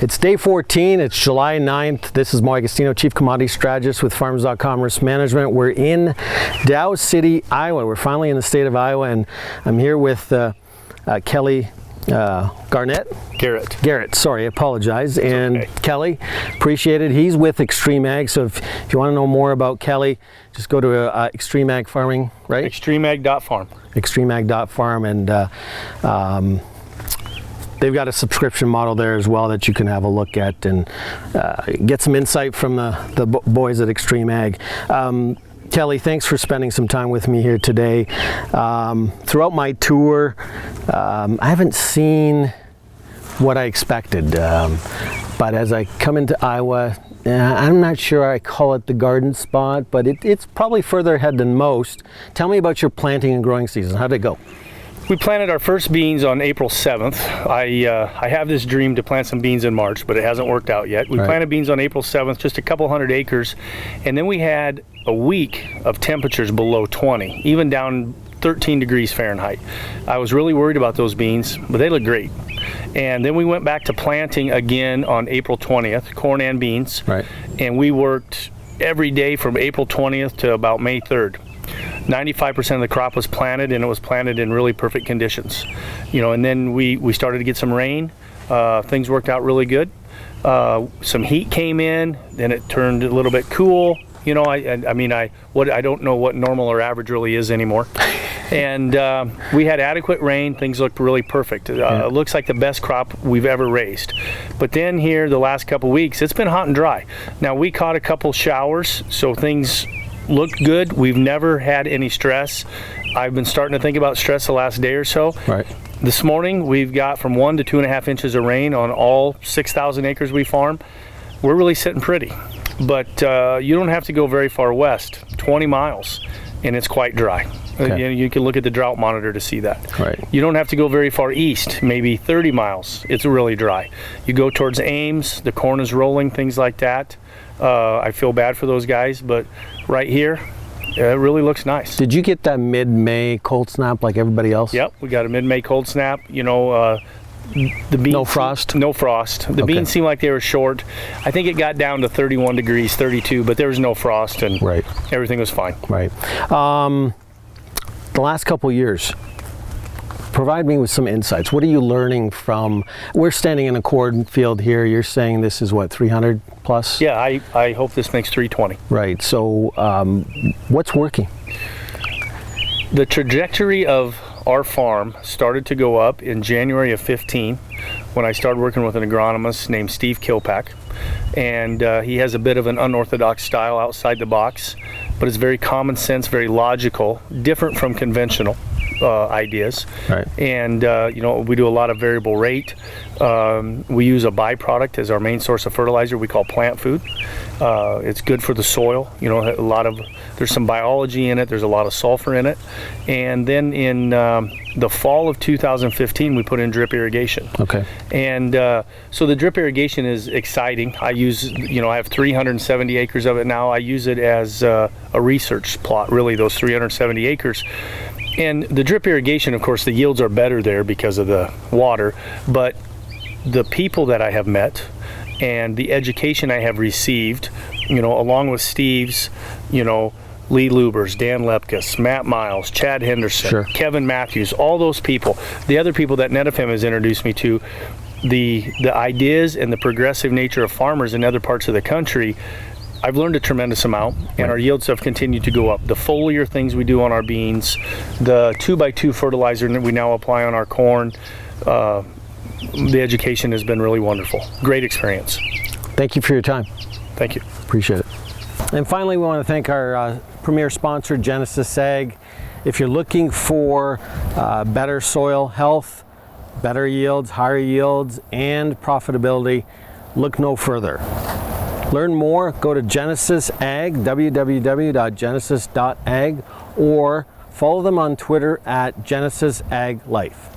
It's day 14, it's July 9th. This is Mo Agostino, Chief Commodity Strategist with Farms.com Risk Management. We're in Dow City, Iowa. We're finally in the state of Iowa, and I'm here with Kelly Garrett, sorry, I apologize. And okay. Kelly, appreciate it. He's with Extreme Ag, so if you want to know more about Kelly, just go to Extreme Ag Farming, right? Extremeag.farm. Extremeag.farm, and they've got a subscription model there as well that you can have a look at and get some insight from the boys at Extreme Ag. Kelly, thanks for spending some time with me here today. Throughout my tour, I haven't seen what I expected, but as I come into Iowa, I'm not sure I call it the garden spot, but it's probably further ahead than most. Tell me about your planting and growing season. How'd it go? We planted our first beans on April 7th. I have this dream to plant some beans in March, but it hasn't worked out yet. We planted beans on April 7th, just a couple hundred acres, and then we had a week of temperatures below 20, even down 13 degrees Fahrenheit. I was really worried about those beans, but they look great. And then we went back to planting again on April 20th, corn and beans, and we worked every day from April 20th to about May 3rd. 95% of the crop was planted, and it was planted in really perfect conditions. And then we started to get some rain. Things worked out really good. Some heat came in, then it turned a little bit cool. I don't know what normal or average really is anymore. And we had adequate rain. Things looked really perfect. It looks like the best crop we've ever raised. But then here, the last couple weeks, it's been hot and dry. Now, we caught a couple showers, so things looked good. We've never had any stress. I've been starting to think about stress the last day or so. This morning, we've got from 1 to 2.5 inches of rain on all 6,000 acres we farm. We're really sitting pretty. But you don't have to go very far west, 20 miles, and it's quite dry. You can look at the drought monitor to see that. You don't have to go very far east, maybe 30 miles. It's really dry. You go towards Ames, the corn is rolling, things like that. I feel bad for those guys, but right here, it really looks nice. Did you get that mid-May cold snap like everybody else? Yep, we got a mid-May cold snap. The beans, no frost? No frost. The beans seemed like they were short. I think it got down to 31 degrees, 32, but there was no frost, and everything was fine. The last couple years, provide me with some insights. What are you learning from, we're standing in a cornfield here, you're saying this is what, 300 plus? Yeah, I hope this makes 320. Right, so what's working? The trajectory of our farm started to go up in January of 15 when I started working with an agronomist named Steve Kilpack. And he has a bit of an unorthodox style outside the box, but it's very common sense, very logical, different from conventional ideas. And we do a lot of variable rate. We use a byproduct as our main source of fertilizer we call plant food. It's good for the soil. There's some biology in it, there's a lot of sulfur in it. And then in the fall of 2015, we put in drip irrigation. And so the drip irrigation is exciting. I have 370 acres of it now. I use it as a research plot, really, those 370 acres. And the drip irrigation, of course, the yields are better there because of the water, but the people that I have met and the education I have received, along with Steve's, Lee Lubers, Dan Lepkus, Matt Miles, Chad Henderson, Kevin Matthews, all those people, the other people that Netafim has introduced me to, the ideas and the progressive nature of farmers in other parts of the country, I've learned a tremendous amount, and our yields have continued to go up. The foliar things we do on our beans, the 2x2 fertilizer that we now apply on our corn, the education has been really wonderful. Great experience. Thank you for your time. Thank you. Appreciate it. And finally, we want to thank our premier sponsor, Genesis Ag. If you're looking for better soil health, better yields, higher yields, and profitability, look no further. Learn more, go to Genesis Ag, www.genesis.ag, or follow them on Twitter at Genesis Ag Life.